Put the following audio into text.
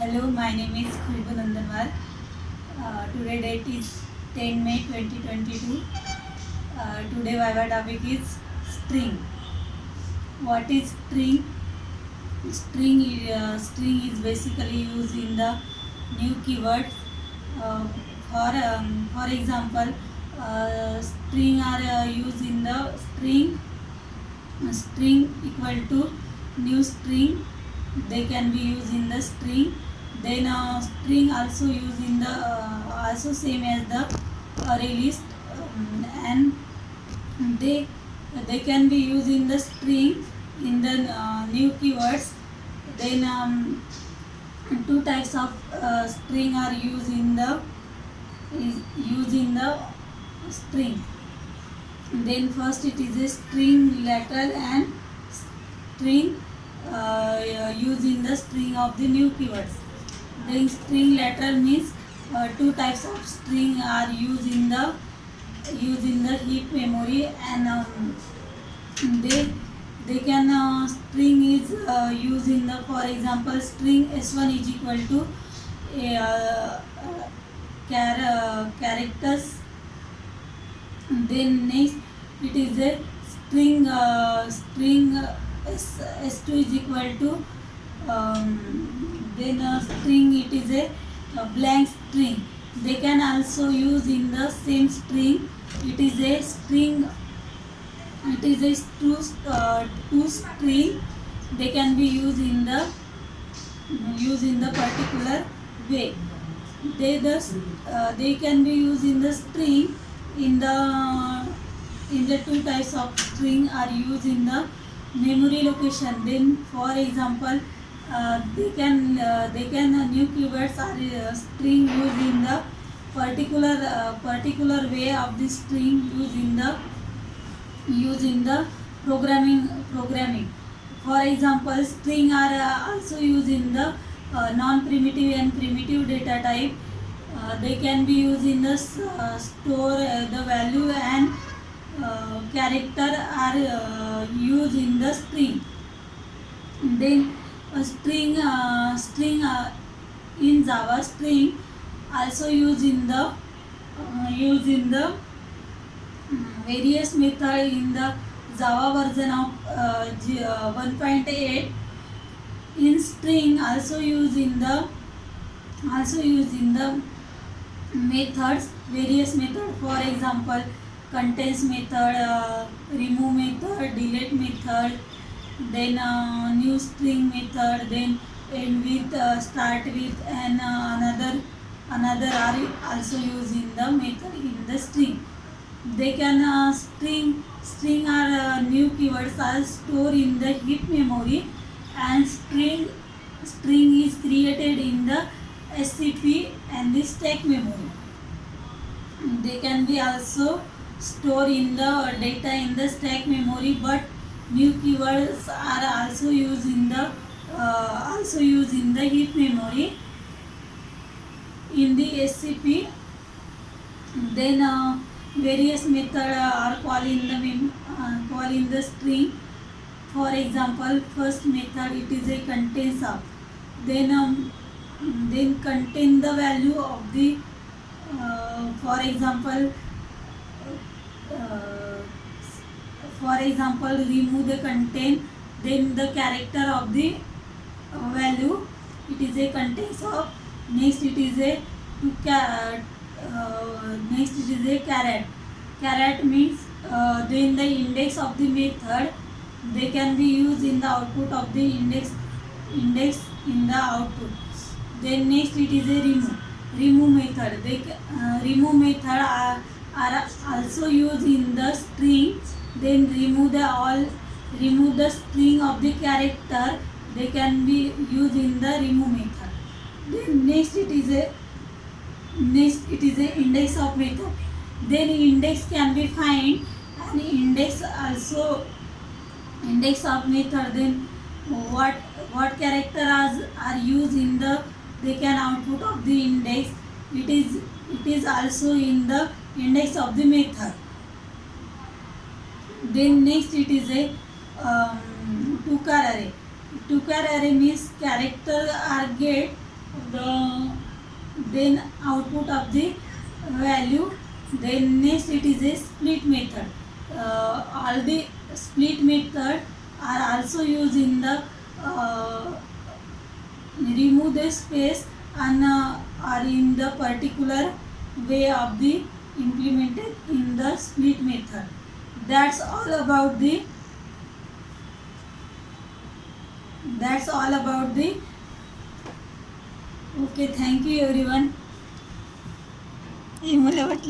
Hello, my name is Khulbu Nandanwal. Today date is 10 May 2022. Today Viva topic is string. What is string? String is basically used in the new keywords. Uh, for example, string are used in the string equal to new string. They can be used in the string. Then string also used in the also same as the array list, and they they can be used in the string in the new keywords. Then two types of string are used in the string. Then first it is a string lateral and string used in the string of the new keywords. Then string lateral means two types of string are used in the heap memory, and they can string is used in the, for example, string s1 is equal to a characters. Then next it is a string s2 is equal to then string it is a blank string. They can also use in the same string. It is a string, it is a two string. They can be used in the particular way. They can be used in the string in the two types of string are used in the memory location. Then for example, they can new keywords are string used in the particular way of the string used in the programming. For example, string are also used in the non-primitive and primitive data type. They can be used in the store the value, and character are used in the string. Then string in Java, string also used in the various method in the Java version of 1.8. In string also used in the methods, various method. For example, contains method, remove method, delete method, then new string method, then end with, start with, and another are also used in the method in the string. They can string are new keywords are stored in the heap memory, and string is created in the SCP and the stack memory. They can be also stored in the data in the stack memory, but new keywords are also used in the heap memory in the SCP. Then various method are called in the string. For example, first method it is a contains of, then contain the value of the for example remove the content, then the character of the value, it is a contains of. Next it is a next it is a caret means then the index of the method. They can be used in the output of the index in the output. Then next it is a remove method. Remove method are also used in the string. Then remove the string of the character. They can be used in the remove method. Then next it is a index of method. Then index can be find, and index of method. Then what character are used in the, they can output of the index. It is also in the index of the method. Then next it is a two-car array. Two-car array means character are get the then output of the value. Then next it is a split method. All the split method are also used in the remove the space and are in the particular way of the implemented in the split method. That's all about the okay. Thank you everyone. हे मला वाटलं